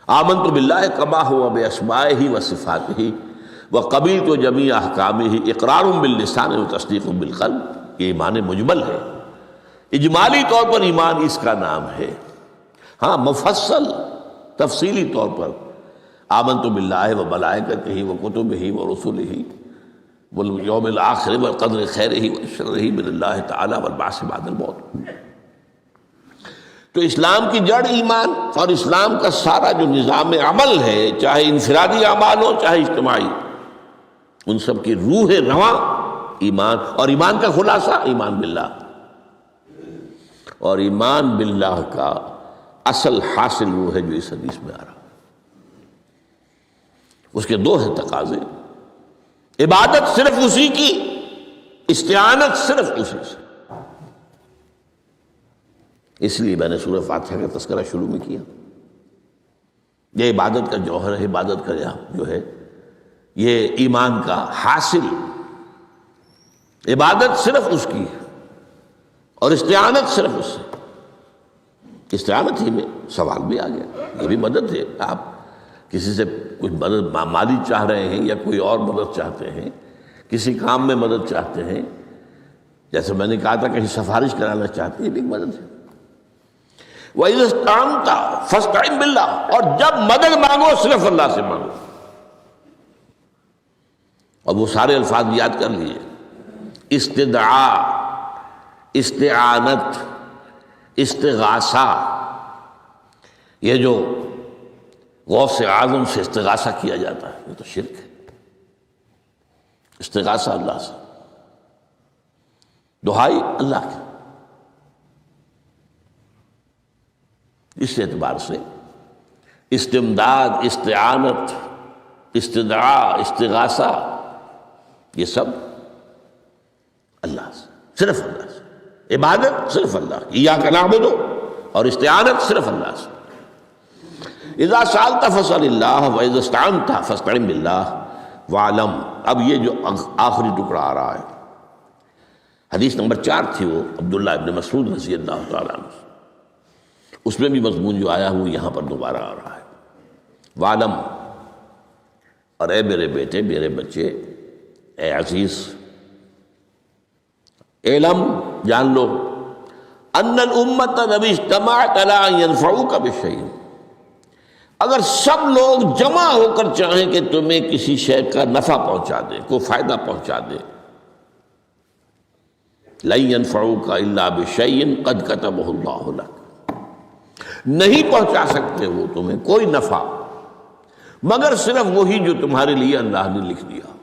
S1: آمنت باللہ کما ہوا باسمائہ وصفاتہ وقبلت جمیع احکامہ اقرار باللسان وتصدیق بالقلب. یہ ایمان مجمل ہے، اجمالی طور پر ایمان اس کا نام ہے. ہاں مفصل تفصیلی طور پر آمنت باللہ وملائکتہ وکتبہ ورسلہ والیوم الآخر والقدر خیرہ وشرہ من اللہ تعالی والبعث بعد الموت. تو اسلام کی جڑ ایمان، اور اسلام کا سارا جو نظام عمل ہے، چاہے انفرادی اعمال ہو چاہے اجتماعی، ان سب کی روح رواں ایمان. اور ایمان کا خلاصہ ایمان باللہ. اور ایمان باللہ کا اصل حاصل وہ ہے جو اس حدیث میں آ رہا. اس کے دو ہیں تقاضے: عبادت صرف اسی کی، استعانت صرف اسی سے. اس لیے میں نے سورہ فاتحہ کا تذکرہ شروع میں کیا. یہ عبادت کا جوہر ہے، عبادت کا جو ہے یہ ایمان کا حاصل. عبادت صرف اس کی ہے اور استعانت صرف اس سے. استعانت ہی میں سوال بھی آ گیا، یہ بھی مدد ہے. آپ کسی سے کچھ مدد مالی چاہ رہے ہیں یا کوئی اور مدد چاہتے ہیں، کسی کام میں مدد چاہتے ہیں، جیسے میں نے کہا تھا کہیں سفارش کرانا چاہتے ہیں، یہ بھی مدد ہے. وَإِذَا اسْتَعَنْتَ فَاسْتَعِنْ بِاللَّهِ. اور جب مدد مانگو صرف اللہ سے مانگو. اور وہ سارے الفاظ یاد کر لیجیے: استدعاء، استعانت، استغاثہ. یہ جو غوث اعظم سے استغاثہ کیا جاتا ہے یہ تو شرک ہے. استغاثہ اللہ سے، دعائی اللہ کی. اس اعتبار سے استمداد، استعانت، استدعاء، استغاثہ، یہ سب اللہ سے، صرف اللہ سے. عبادت صرف اللہ کی، ایاک نعبد، اور استعانت صرف اللہ سے. اذا سألت فاسأل اللہ واذا استعنت فاستعن باللہ واعلم. اب یہ جو آخری ٹکڑا آ رہا ہے، حدیث نمبر 4 تھی وہ عبداللہ ابن مسعود رضی اللہ تعالیٰ عنہ، اس میں بھی مضمون جو آیا وہ یہاں پر دوبارہ آ رہا ہے۔ وعلم، اور اے میرے بیٹے، میرے بچے، اے عزیز، علم، جان لو، ان الامت لو اجتمعت علی ان ينفعوک بشیء، اگر سب لوگ جمع ہو کر چاہیں کہ تمہیں کسی شے کا نفع پہنچا دیں، کوئی فائدہ پہنچا دیں، لن ينفعوک الا بشیء قد کتبہ اللہ لک، نہیں پہنچا سکتے وہ تمہیں کوئی نفع مگر صرف وہی جو تمہارے لیے اللہ نے لکھ دیا۔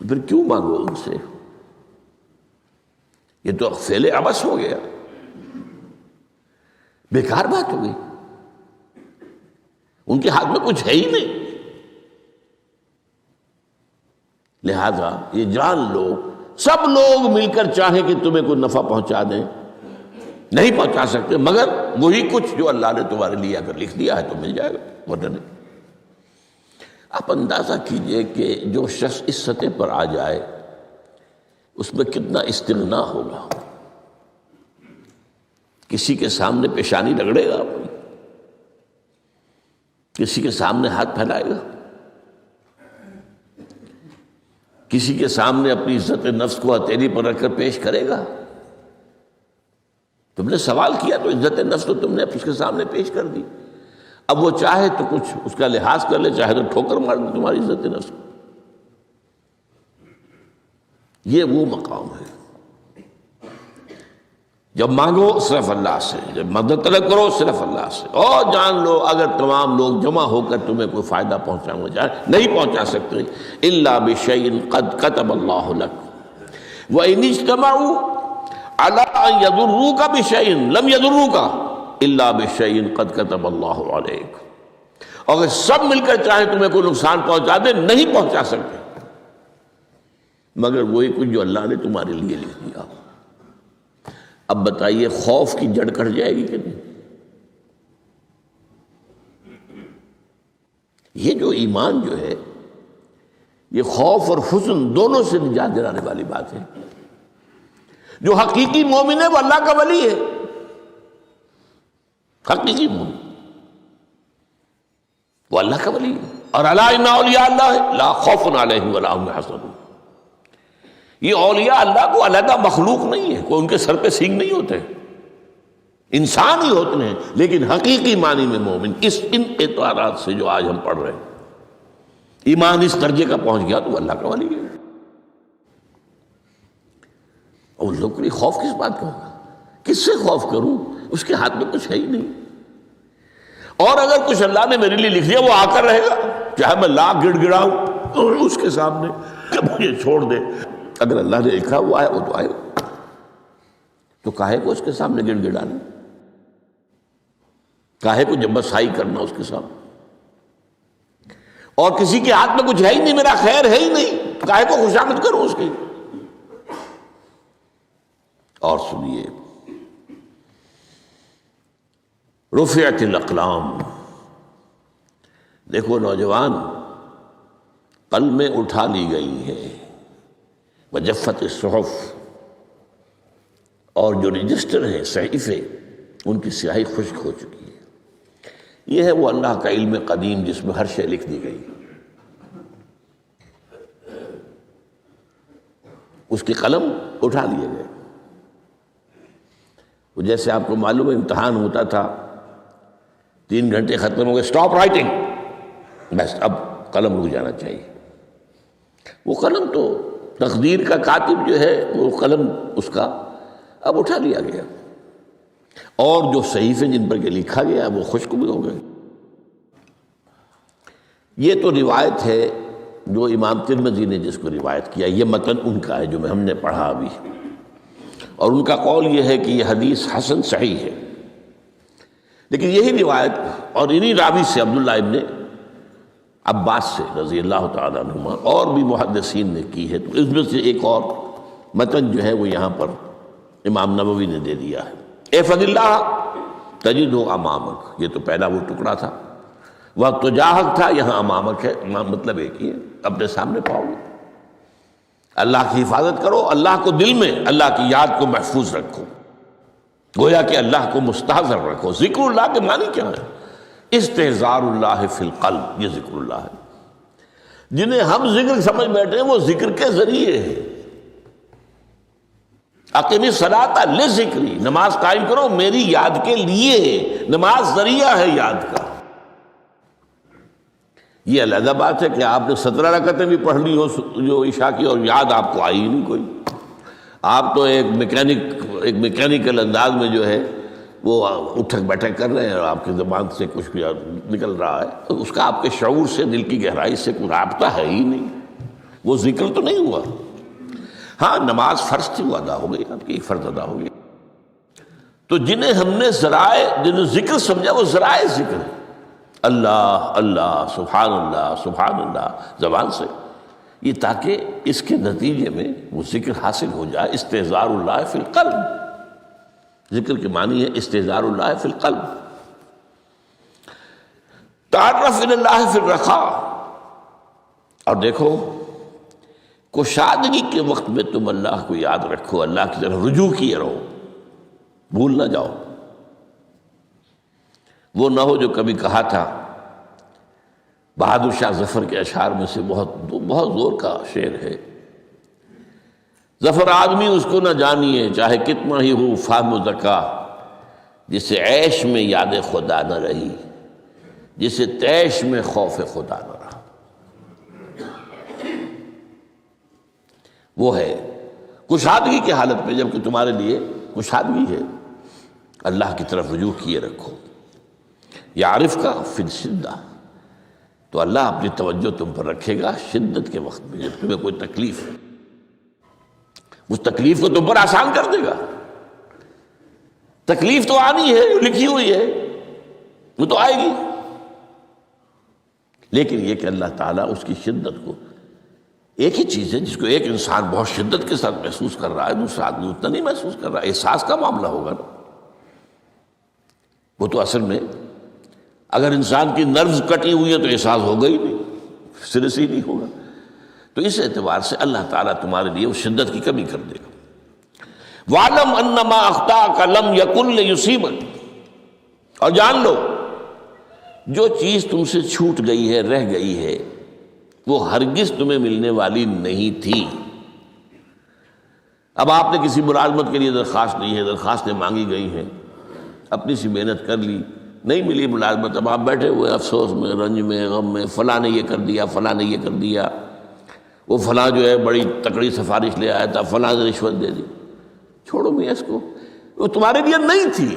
S1: پھر کیوں مانگو ان سے؟ یہ تو فعل عبث ہو گیا، بیکار بات ہو گئی، ان کے ہاتھ میں کچھ ہے ہی نہیں۔ لہذا یہ جان لو، سب لوگ مل کر چاہیں کہ تمہیں کوئی نفع پہنچا دیں، نہیں پہنچا سکتے مگر وہی کچھ جو اللہ نے تمہارے لیے اگر لکھ دیا ہے تو مل جائے گا، ورنہ نہیں۔ آپ اندازہ کیجئے کہ جو شخص اس سطح پر آ جائے اس میں کتنا استغنا ہوگا، کسی کے سامنے پیشانی رگڑے گا اپنی، کسی کے سامنے ہاتھ پھیلائے گا، کسی کے سامنے اپنی عزت نفس کو ہتھیلی پر رکھ کر پیش کرے گا۔ تم نے سوال کیا تو عزت نفس تو تم نے اس کے سامنے پیش کر دی، اب وہ چاہے تو کچھ اس کا لحاظ کر لے، چاہے تو ٹھوکر مار دے تمہاری عزت نفس کو۔ یہ وہ مقام ہے جب مانگو صرف اللہ سے، جب مدد طلب کرو صرف اللہ سے، اور جان لو اگر تمام لوگ جمع ہو کر تمہیں کوئی فائدہ پہنچانا چاہے نہیں پہنچا سکتے، الا بشیء قد کتب اللہ لک، وان اجتمعوا علی ان یضروک بشیء لم یضروک الا بشیء قد کتب اللہ علیک، اگر سب مل کر چاہیں تمہیں کوئی نقصان پہنچا دے نہیں پہنچا سکتے مگر وہی کچھ جو اللہ نے تمہارے لیے لکھ دیا۔ اب بتائیے خوف کی جڑ کٹ جائے گی کہ نہیں؟ یہ جو ایمان جو ہے یہ خوف اور حزن دونوں سے نجات دلانے والی بات ہے۔ جو حقیقی مومن ہے وہ اللہ کا ولی ہے، حقیقی مومن وہ اللہ کا ولی ہے، اور الا ان اولیاء اللہ لا خوف علیہم ولا هم يحزنون، یہ اولیاء اللہ کو علیحدہ مخلوق نہیں ہے، کوئی ان کے سر پہ سینگ نہیں ہوتے، انسان ہی ہوتے ہیں، لیکن حقیقی معنی میں مومن ان اعتبارات سے جو آج ہم پڑھ رہے ہیں، ایمان اس درجے کا پہنچ گیا تو وہ اللہ کا ولی ہے۔ اور لوگ کے لیے خوف کس بات کا ہوگا؟ کس سے خوف کروں؟ اس کے ہاتھ میں کچھ ہے ہی نہیں، اور اگر کچھ اللہ نے میرے لیے لکھ دیا وہ آ کر رہے گا، چاہے میں لاکھ گڑ گڑاؤں اس کے سامنے کہ مجھے چھوڑ دے، اگر اللہ نے لکھا وہ آئے وہ تو آئے، تو کاہے کو اس کے سامنے گڑ گڑانا، کاہے کو جب بسائی کرنا اس کے سامنے، اور کسی کے ہاتھ میں کچھ ہے ہی نہیں، میرا خیر ہے ہی نہیں، کاہے کو خوشامد کروں اس کی۔ اور سنیے، رفعت الاقلام، دیکھو نوجوان، قلمیں اٹھا لی گئی ہیں، وجفت الصحف، اور جو رجسٹر ہیں صحیفے ان کی سیاہی خشک ہو چکی ہے۔ یہ ہے وہ اللہ کا علم قدیم جس میں ہر شے لکھ دی گئی، اس کی قلم اٹھا لیے گئے۔ وہ جیسے آپ کو معلوم ہے امتحان ہوتا تھا، 3 گھنٹے ختم ہو گئے، اسٹاپ رائٹنگ، بس اب قلم رک جانا چاہیے۔ وہ قلم تو تقدیر کا کاتب جو ہے وہ قلم اس کا اب اٹھا لیا گیا، اور جو صحیفے جن پر کہ لکھا گیا وہ خشک بھی ہو گئے۔ یہ تو روایت ہے جو امام ترمذی نے جس کو روایت کیا، یہ متن ان کا ہے جو ہم نے پڑھا ابھی، اور ان کا قول یہ ہے کہ یہ حدیث حسن صحیح ہے، لیکن یہی روایت اور انہی راوی سے عبداللہ ابن عباس سے رضی اللہ تعالیٰ عنہما اور بھی محدثین نے کی ہے، تو اس میں سے ایک اور متن جو ہے وہ یہاں پر امام نووی نے دے دیا ہے۔ احفظ اللہ تجدہ امامک، یہ تو پہلا وہ ٹکڑا تھا، وقت تجاہک تھا، یہاں امامک ہے، امام مطلب ایک ہی ہے، اپنے سامنے پاؤ گے۔ اللہ کی حفاظت کرو، اللہ کو دل میں، اللہ کی یاد کو محفوظ رکھو، گویا کہ اللہ کو مستحضر رکھو۔ ذکر اللہ کے معنی کیا ہے؟ استحضار اللہ فی القلب، یہ ذکر اللہ ہے۔ جنہیں ہم ذکر سمجھ بیٹھے ہیں وہ ذکر کے ذریعے ہے۔ اقیم الصلاۃ لذکری، نماز قائم کرو میری یاد کے لیے، نماز ذریعہ ہے یاد کا۔ یہ علیحدہ بات ہے کہ آپ نے 17 رکعتیں بھی پڑھ لی ہو جو عشاء کی اور یاد آپ کو آئی ہی نہیں کوئی، آپ تو ایک میکینیکل انداز میں جو ہے وہ اٹھک بیٹھک کر رہے ہیں اور آپ کی زبان سے کچھ بھی نکل رہا ہے، تو اس کا آپ کے شعور سے، دل کی گہرائی سے کوئی رابطہ ہے ہی نہیں، وہ ذکر تو نہیں ہوا۔ ہاں نماز فرض تھی، وہ ادا ہو گئی، آپ کی فرض ادا ہو گئی۔ تو جنہیں ہم نے ذرائع، جنہیں ذکر سمجھا وہ ذرائع ذکر ہے، اللہ اللہ سبحان اللہ سبحان اللہ زبان سے، یہ تاکہ اس کے نتیجے میں وہ ذکر حاصل ہو جائے۔ استحضار اللہ فی القلب، ذکر کے معنی ہے استحضار اللہ فی القلب۔ تعرف الی اللہ فی الرخاء، اور دیکھو کشادگی کے وقت میں تم اللہ کو یاد رکھو، اللہ کی طرف رجوع کیے رہو، بھول نہ جاؤ۔ وہ نہ ہو جو کبھی کہا تھا، بہادر شاہ ظفر کے اشعار میں سے بہت زور کا شعر ہے، ظفر آدمی اس کو نہ جانیے چاہے کتنا ہی ہو فہم و ذکا، جسے عیش میں یاد خدا نہ رہی، جسے تیش میں خوف خدا نہ رہا۔ وہ ہے کشادگی کی حالت میں، جب کہ تمہارے لیے کشادگی ہے، اللہ کی طرف رجوع کیے رکھو۔ یعرف کا فی الشدہ، تو اللہ اپنی توجہ تم پر رکھے گا شدت کے وقت میں، جب تمہیں کوئی تکلیف ہے، اس تکلیف کو تم پر آسان کر دے گا۔ تکلیف تو آنی ہے، لکھی ہوئی ہے، وہ تو آئے گی، لیکن یہ کہ اللہ تعالیٰ اس کی شدت کو، ایک ہی چیز ہے جس کو ایک انسان بہت شدت کے ساتھ محسوس کر رہا ہے، دوسرا آدمی اتنا نہیں محسوس کر رہا ہے، احساس کا معاملہ ہوگا نا۔ وہ تو اصل میں اگر انسان کی نروز کٹی ہوئی ہے تو احساس ہوگا ہی نہیں، سرے سے ہی نہیں ہوگا۔ تو اس اعتبار سے اللہ تعالیٰ تمہارے لیے اس شدت کی کمی کر دے گا۔ وَعْلَمْ أَنَّمَا أَخْطَأَكَ لَمْ يَكُنْ لِيُصِيبَكَ، اور جان لو جو چیز تم سے چھوٹ گئی ہے، رہ گئی ہے، وہ ہرگز تمہیں ملنے والی نہیں تھی۔ اب آپ نے کسی ملازمت کے لیے درخواست دی ہے، درخواستیں مانگی گئی ہیں، اپنی سی محنت کر لی، نہیں ملی ملازمت، اب آپ بیٹھے ہوئے افسوس میں، رنج میں، غم میں، فلاں نے یہ کر دیا، فلاں نے یہ کر دیا، وہ فلاں جو ہے بڑی تکڑی سفارش لے آیا تھا، فلاں نے رشوت دے دی۔ چھوڑو میاں اس کو، وہ تمہارے لیے نہیں تھی۔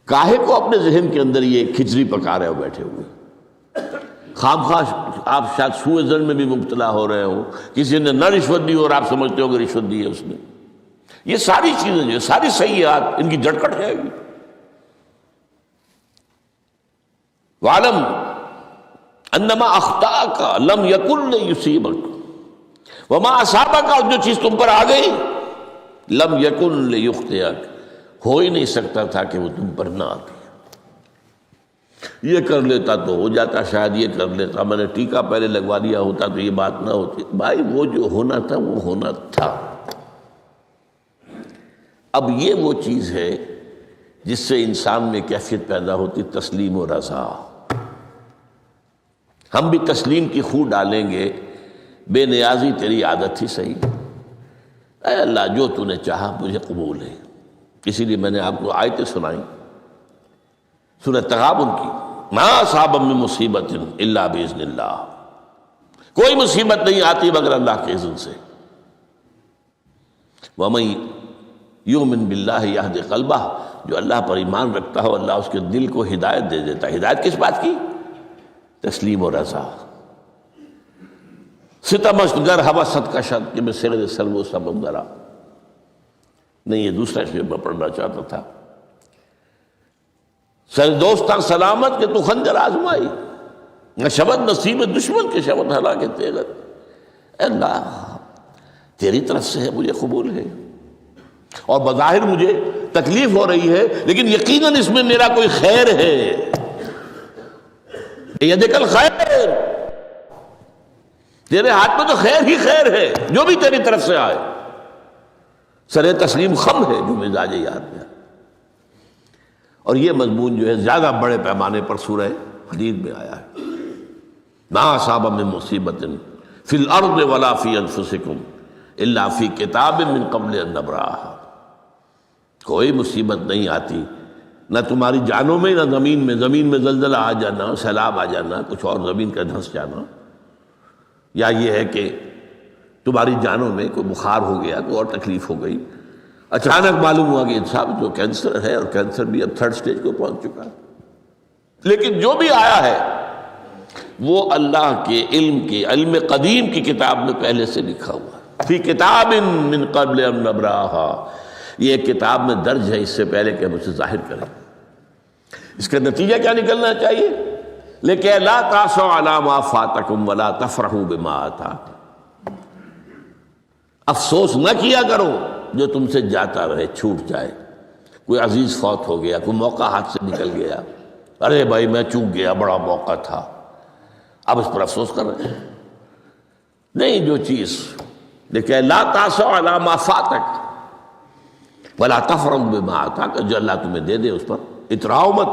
S1: کاہے کو اپنے ذہن کے اندر یہ کھچڑی پکا رہے ہو بیٹھے ہوئے؟ خام خواہ آپ شاید سوء ظن میں بھی مبتلا ہو رہے ہو، کسی نے نہ رشوت دی اور آپ سمجھتے ہو کہ رشوت دی ہے اس نے۔ یہ ساری چیزیں جو ساری سیئات، ان کی جڑ کٹ جائے گی۔ وَعْلَمْ أَنَّمَا أَخْطَأَكَ لَمْ يَكُنْ لِيُصِيبَكَ وَمَا أَصَابَكَ، اور جو چیز تم پر آ گئی، لَمْ يَكُنْ لِيُخْطِئَكَ، ہو ہی نہیں سکتا تھا کہ وہ تم پر نہ آتی۔ یہ کر لیتا تو ہو جاتا، شاید یہ کر لیتا، میں نے ٹیکا پہلے لگوا دیا ہوتا تو یہ بات نہ ہوتی۔ بھائی وہ جو ہونا تھا وہ ہونا تھا۔ اب یہ وہ چیز ہے جس سے انسان میں کیفیت پیدا ہوتی، تسلیم و رضا۔ ہم بھی تسلیم کی خو ڈالیں گے، بے نیازی تیری عادت ہی صحیح، اے اللہ جو تو نے چاہا مجھے قبول ہے۔ اسی لیے میں نے آپ کو آیتیں سنائیں سورہ تغابن کی، ما اصاب من مصیبت الا باذن اللہ، کوئی مصیبت نہیں آتی مگر اللہ کے اذن سے۔ وَمَن یؤمن باللہ یہد قلبہ، جو اللہ پر ایمان رکھتا ہو اللہ اس کے دل کو ہدایت دے دیتا ہے۔ ہدایت کس بات کی؟ تسلیم و رضا۔ ستمست گر حوست کشد کہ میں سر سلو سمندرا، نہیں یہ دوسرا شعر میں پڑھنا چاہتا تھا۔ سر دوستاں سلامت کہ تو خنجر آزمائی، نہ شبد نصیب دشمن کے شبد ہلا کے تیغت۔ اے اللہ تیری طرف سے ہے، مجھے قبول ہے، اور بظاہر مجھے تکلیف ہو رہی ہے لیکن یقیناً اس میں میرا کوئی خیر ہے۔ یدک الخیر، تیرے ہاتھ میں تو خیر ہی خیر ہے، جو بھی تیری طرف سے آئے، سر تسلیم خم ہے جو مزاج یاد میں۔ اور یہ مضمون جو ہے زیادہ بڑے پیمانے پر سورہ حدید میں آیا ہے، ما اصاب من مصیبت فی الارض ولا فی انفسکم الا فی کتاب من قبل ان نبرأہا، کوئی مصیبت نہیں آتی نہ تمہاری جانوں میں نہ زمین میں زلزلہ آ جانا، سیلاب آ جانا، کچھ اور زمین کا دھنس جانا، یا یہ ہے کہ تمہاری جانوں میں کوئی بخار ہو گیا، کوئی اور تکلیف ہو گئی، اچانک معلوم ہوا کہ صاحب جو کینسر ہے، اور کینسر بھی اب 3rd سٹیج کو پہنچ چکا ہے، لیکن جو بھی آیا ہے وہ اللہ کے علم قدیم کی کتاب میں پہلے سے لکھا ہوا ہے، فی کتاب من قبل ان نبرأہا، یہ کتاب میں درج ہے اس سے پہلے کہ ہم اسے ظاہر کریں۔ اس کا نتیجہ کیا نکلنا چاہیے؟ لیکن لا تاسوا علی ما فاتکم ولا تفرحوا بما آتاکم، افسوس نہ کیا کرو جو تم سے جاتا رہے، چھوٹ جائے، کوئی عزیز فوت ہو گیا، کوئی موقع ہاتھ سے نکل گیا، ارے بھائی میں چوک گیا، بڑا موقع تھا، اب اس پر افسوس کر رہے ہیں، نہیں، جو چیز لیکن لا تاسوا علی ما فاتک ولا تفرحوا بما آتاک، جو اللہ تمہیں دے دے اس پر اتراؤ مت۔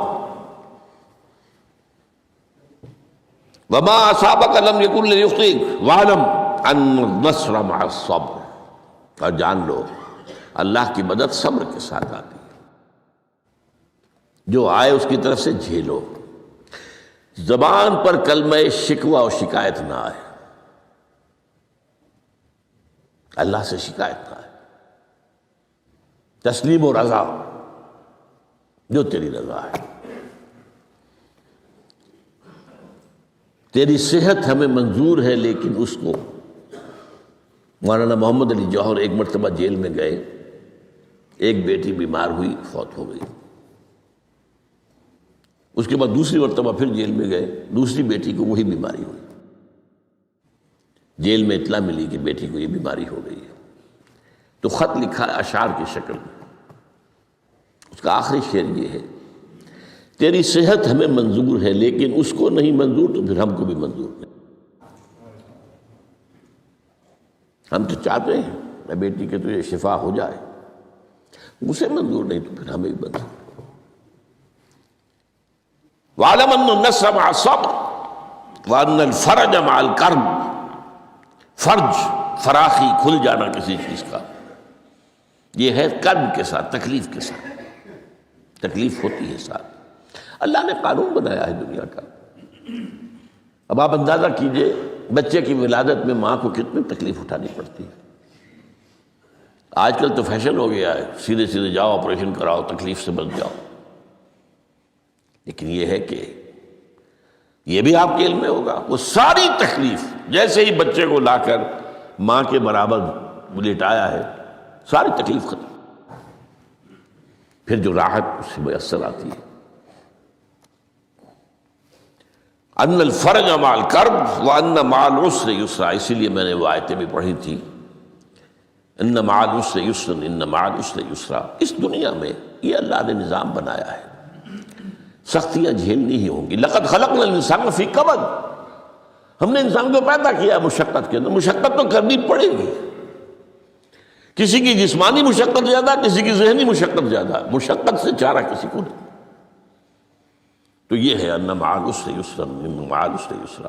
S1: وما اصابک لم یکن لیخطئک واعلم ان النصر مع الصبر، اور جان لو اللہ کی مدد صبر کے ساتھ آتی ہے، جو آئے اس کی طرف سے جھیلو، زبان پر کلمہ شکوہ اور شکایت نہ آئے، اللہ سے شکایت نہ آئے، تسلیم و رضا، جو تیری رضا ہے۔ تیری صحت ہمیں منظور ہے، لیکن اس کو مولانا محمد علی جوہر ایک مرتبہ جیل میں گئے، ایک بیٹی بیمار ہوئی، فوت ہو گئی، اس کے بعد دوسری مرتبہ پھر جیل میں گئے، دوسری بیٹی کو وہی بیماری ہوئی، جیل میں اطلاع ملی کہ بیٹی کو یہ بیماری ہو گئی ہے، تو خط لکھا اشعار کی شکل میں، اس کا آخری شعر یہ ہے، تیری صحت ہمیں منظور ہے لیکن اس کو نہیں منظور تو پھر ہم کو بھی منظور نہیں، ہم تو چاہتے ہیں میں بیٹی کے تجھے شفا ہو جائے، اسے منظور نہیں تو پھر ہمیں بھی منظور۔ وَاعْلَمْ أَنَّ النَّصْرَ مَعَ الصَّبْرِ وَأَنَّ الْفَرَجَ مَعَ الْكَرْبِ، فرج، فراخی، کھل جانا کسی چیز کا، یہ ہے کرب کے ساتھ، تکلیف کے ساتھ، تکلیف ہوتی ہے ساتھ۔ اللہ نے قانون بنایا ہے دنیا کا، اب آپ اندازہ کیجئے بچے کی ولادت میں ماں کو کتنی تکلیف اٹھانی پڑتی ہے۔ آج کل تو فیشن ہو گیا ہے، سیدھے سیدھے جاؤ، آپریشن کراؤ، تکلیف سے بچ جاؤ، لیکن یہ ہے کہ یہ بھی آپ کے علم میں ہوگا، وہ ساری تکلیف جیسے ہی بچے کو لا کر ماں کے برابر لٹایا ہے، ساری تکلیف ختم، پھر جو راحت اس سے میسر آتی ہے۔ ان الفرج مع الکرب وان مع العسر یسرا، اسی لیے میں نے وہ آیتیں بھی پڑھی تھی، ان مع العسر یسرا ان مع العسر یسرا۔ اس دنیا میں یہ اللہ نے نظام بنایا ہے، سختیاں جھیلنی ہی ہوں گی۔ لقد خلقنا الانسان فی کبد، ہم نے انسان کو پیدا کیا مشقت کے اندر، مشقت تو کرنی پڑے گی، کسی کی جسمانی مشقت زیادہ، کسی کی ذہنی مشقت زیادہ، مشقت سے چارہ کسی کو نہیں۔ تو یہ ہے ان مع العسر یسرا ان مع العسر یسرا۔